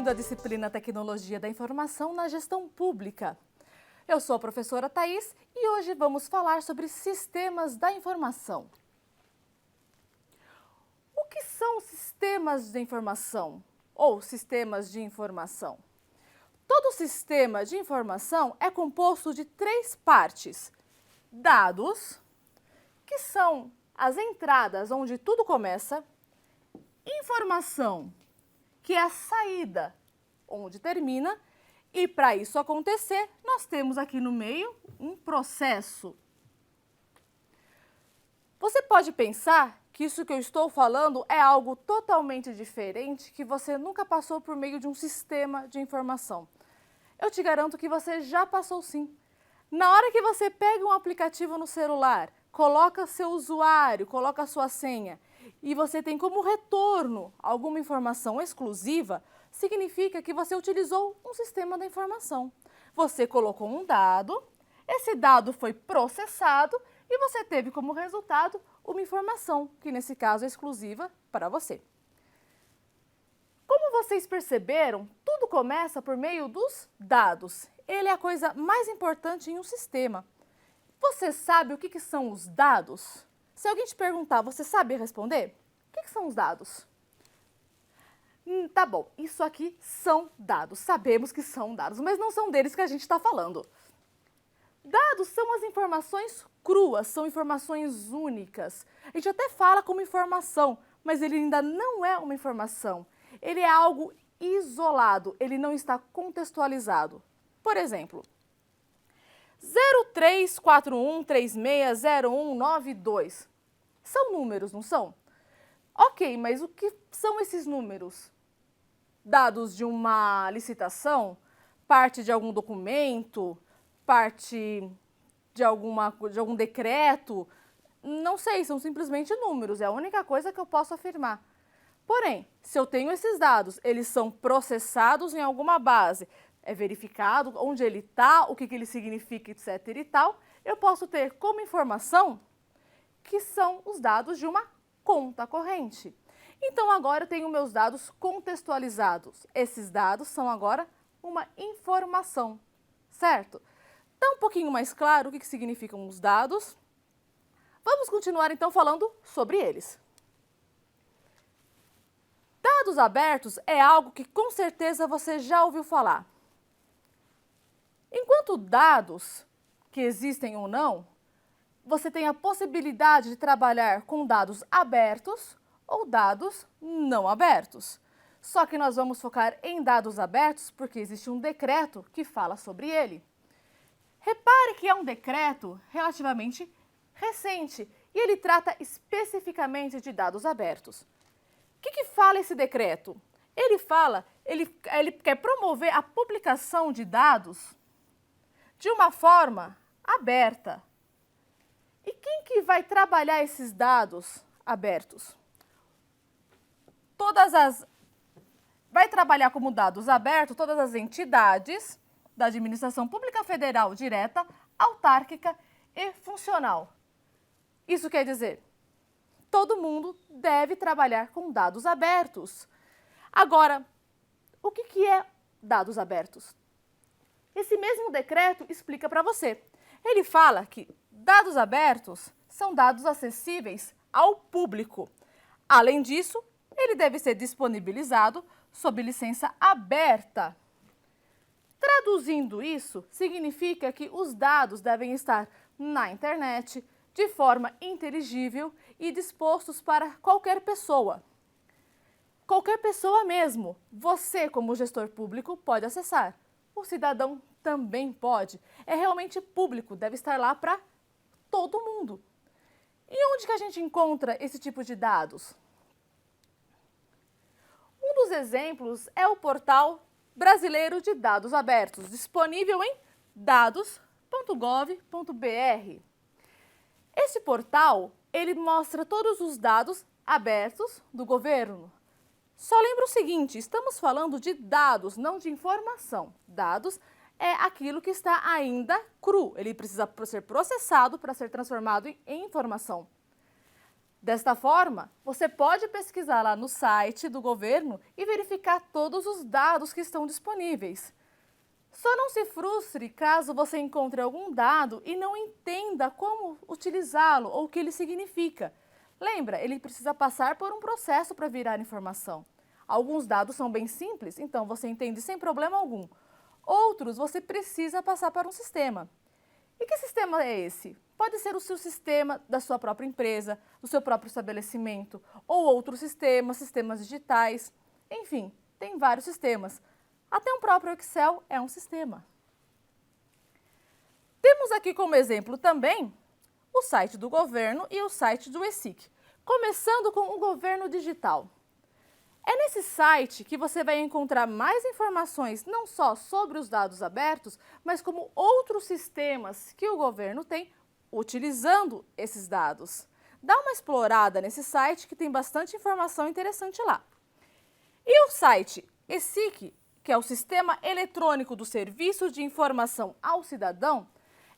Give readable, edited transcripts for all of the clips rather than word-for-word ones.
bem-vindo à disciplina Tecnologia da Informação na Gestão Pública. Eu sou a professora Thaís e hoje vamos falar sobre sistemas da informação. O que são sistemas de informação ou sistemas de informação? Todo sistema de informação é composto de três partes: dados, que são as entradas onde tudo começa; informação, que é a saída onde termina, e para isso acontecer, nós temos aqui no meio um processo. Você pode pensar que isso que eu estou falando é algo totalmente diferente, que você nunca passou por meio de um sistema de informação. Eu te garanto que você já passou sim. Na hora que você pega um aplicativo no celular, coloca seu usuário, coloca a sua senha, e você tem como retorno alguma informação exclusiva, significa que você utilizou um sistema da informação. Você colocou um dado, esse dado foi processado e você teve como resultado uma informação, que nesse caso é exclusiva para você. Como vocês perceberam, tudo começa por meio dos dados. Ele é a coisa mais importante em um sistema. Você sabe o que são os dados? Se alguém te perguntar, você sabe responder? O que são os dados? Tá bom, isso aqui são dados. Sabemos que são dados, mas não são deles que a gente está falando. Dados são as informações cruas, são informações únicas. A gente até fala como informação, mas ele ainda não é uma informação. Ele é algo isolado, ele não está contextualizado. Por exemplo, 0341360192 são números, não são? Ok, mas o que são esses números? Dados de uma licitação? Parte de algum documento? Parte de algum decreto? Não sei, são simplesmente números, é a única coisa que eu posso afirmar. Porém, se eu tenho esses dados, eles são processados em alguma base, é verificado onde ele está, o que ele significa, etc. e tal, eu posso ter como informação que são os dados de uma conta corrente. Então, agora eu tenho meus dados contextualizados. Esses dados são agora uma informação, certo? Está um pouquinho mais claro o que significam os dados? Vamos continuar então falando sobre eles. Dados abertos é algo que com certeza você já ouviu falar. Enquanto dados, que existem ou não, você tem a possibilidade de trabalhar com dados abertos ou dados não abertos. Só que nós vamos focar em dados abertos porque existe um decreto que fala sobre ele. Repare que é um decreto relativamente recente e ele trata especificamente de dados abertos. O que fala esse decreto? Ele quer promover a publicação de dados de uma forma aberta. E quem que vai trabalhar esses dados abertos? Vai trabalhar como dados abertos todas as entidades da administração pública federal direta, autárquica e funcional. Isso quer dizer, todo mundo deve trabalhar com dados abertos. Agora, o que é dados abertos? Esse mesmo decreto explica para você. Ele fala que dados abertos são dados acessíveis ao público. Além disso, ele deve ser disponibilizado sob licença aberta. Traduzindo isso, significa que os dados devem estar na internet, de forma inteligível e dispostos para qualquer pessoa. Qualquer pessoa mesmo. Você, como gestor público, pode acessar. O cidadão também pode. É realmente público, deve estar lá para todo mundo. E onde que a gente encontra esse tipo de dados? Um dos exemplos é o Portal Brasileiro de Dados Abertos, disponível em dados.gov.br. Esse portal, ele mostra todos os dados abertos do governo. Só lembra o seguinte, estamos falando de dados, não de informação. Dados é aquilo que está ainda cru, ele precisa ser processado para ser transformado em informação. Desta forma, você pode pesquisar lá no site do governo e verificar todos os dados que estão disponíveis. Só não se frustre caso você encontre algum dado e não entenda como utilizá-lo ou o que ele significa. Lembra, ele precisa passar por um processo para virar informação. Alguns dados são bem simples, então você entende sem problema algum. Outros você precisa passar para um sistema. E que sistema é esse? Pode ser o seu sistema da sua própria empresa, do seu próprio estabelecimento, ou outros sistemas, sistemas digitais. Enfim, tem vários sistemas. Até um próprio Excel é um sistema. Temos aqui como exemplo também o site do governo e o site do ESIC, começando com o governo digital. É nesse site que você vai encontrar mais informações não só sobre os dados abertos, mas como outros sistemas que o governo tem utilizando esses dados. Dá uma explorada nesse site que tem bastante informação interessante lá. E o site ESIC, que é o Sistema Eletrônico do Serviço de Informação ao Cidadão,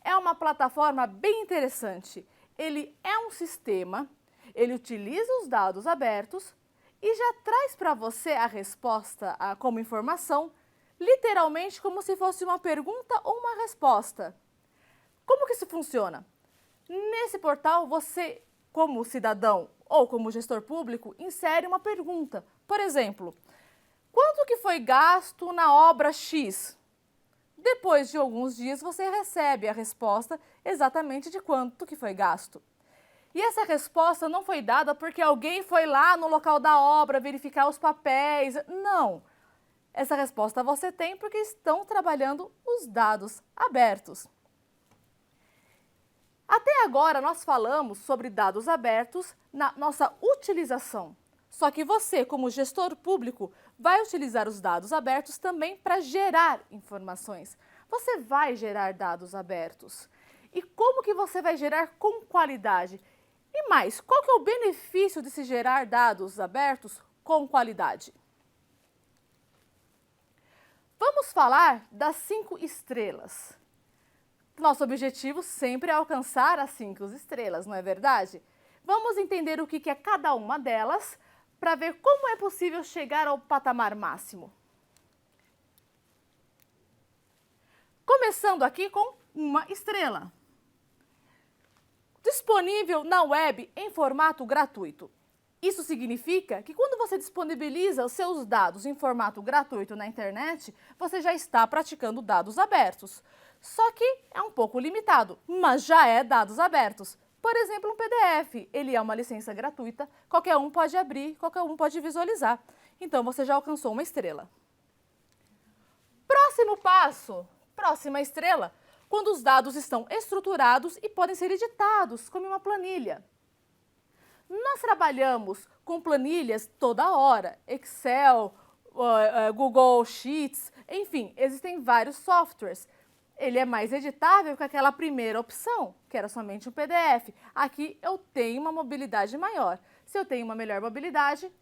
é uma plataforma bem interessante. Ele é um sistema, ele utiliza os dados abertos e já traz para você a resposta como informação, literalmente como se fosse uma pergunta ou uma resposta. Como que isso funciona? Nesse portal, você, como cidadão ou como gestor público, insere uma pergunta. Por exemplo, quanto que foi gasto na obra X? Depois de alguns dias, você recebe a resposta exatamente de quanto que foi gasto. E essa resposta não foi dada porque alguém foi lá no local da obra verificar os papéis. Não. Essa resposta você tem porque estão trabalhando os dados abertos. Até agora nós falamos sobre dados abertos na nossa utilização. Só que você, como gestor público, vai utilizar os dados abertos também para gerar informações. Você vai gerar dados abertos. E como que você vai gerar com qualidade? E mais, qual que é o benefício de se gerar dados abertos com qualidade? Vamos falar das 5 estrelas. Nosso objetivo sempre é alcançar as 5 estrelas, não é verdade? Vamos entender o que é cada uma delas para ver como é possível chegar ao patamar máximo. Começando aqui com 1 estrela. Disponível na web em formato gratuito. Isso significa que quando você disponibiliza os seus dados em formato gratuito na internet, você já está praticando dados abertos. Só que é um pouco limitado, mas já é dados abertos. Por exemplo, um PDF, ele é uma licença gratuita, qualquer um pode abrir, qualquer um pode visualizar. Então você já alcançou 1 estrela. Próximo passo, próxima estrela, quando os dados estão estruturados e podem ser editados, como uma planilha. Nós trabalhamos com planilhas toda hora, Excel, Google Sheets, enfim, existem vários softwares. Ele é mais editável que aquela primeira opção, que era somente um PDF. Aqui eu tenho uma mobilidade maior. Se eu tenho uma melhor mobilidade,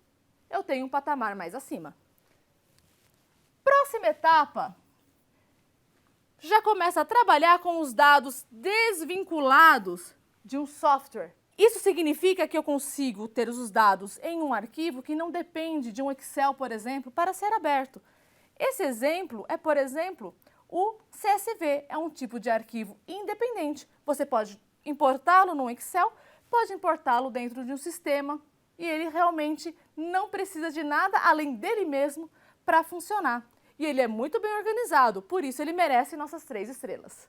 eu tenho um patamar mais acima. Próxima etapa, já começa a trabalhar com os dados desvinculados de um software. Isso significa que eu consigo ter os dados em um arquivo que não depende de um Excel, por exemplo, para ser aberto. Esse exemplo é, por exemplo, o CSV, é um tipo de arquivo independente. Você pode importá-lo no Excel, pode importá-lo dentro de um sistema e ele realmente não precisa de nada além dele mesmo para funcionar. E ele é muito bem organizado, por isso ele merece nossas 3 estrelas.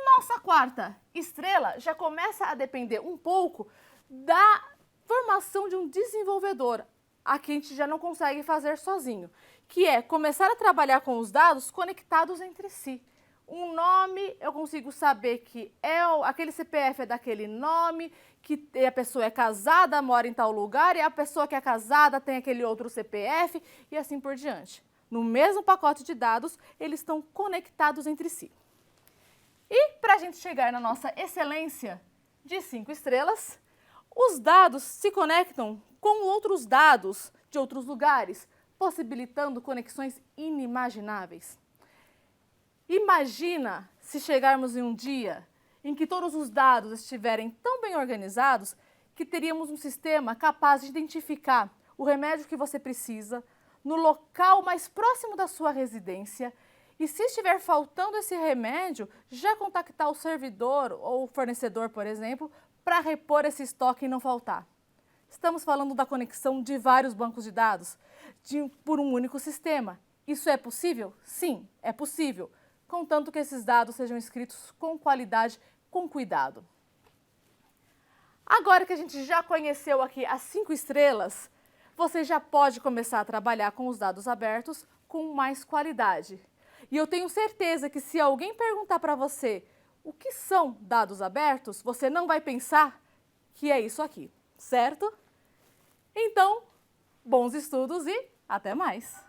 Nossa 4ª estrela já começa a depender um pouco da formação de um desenvolvedor. Aqui a gente já não consegue fazer sozinho, que é começar a trabalhar com os dados conectados entre si. Um nome, eu consigo saber que aquele CPF é daquele nome, que a pessoa é casada, mora em tal lugar, e a pessoa que é casada tem aquele outro CPF, e assim por diante. No mesmo pacote de dados, eles estão conectados entre si. E para a gente chegar na nossa excelência de 5 estrelas, os dados se conectam com outros dados de outros lugares, possibilitando conexões inimagináveis. Imagina se chegarmos em um dia em que todos os dados estiverem tão bem organizados que teríamos um sistema capaz de identificar o remédio que você precisa no local mais próximo da sua residência e, se estiver faltando esse remédio, já contactar o servidor ou o fornecedor, por exemplo, para repor esse estoque e não faltar. Estamos falando da conexão de vários bancos de dados por um único sistema. Isso é possível? Sim, é possível, contanto que esses dados sejam escritos com qualidade, com cuidado. Agora que a gente já conheceu aqui as 5 estrelas, você já pode começar a trabalhar com os dados abertos com mais qualidade. E eu tenho certeza que se alguém perguntar para você o que são dados abertos, você não vai pensar que é isso aqui, certo? Então, bons estudos e até mais!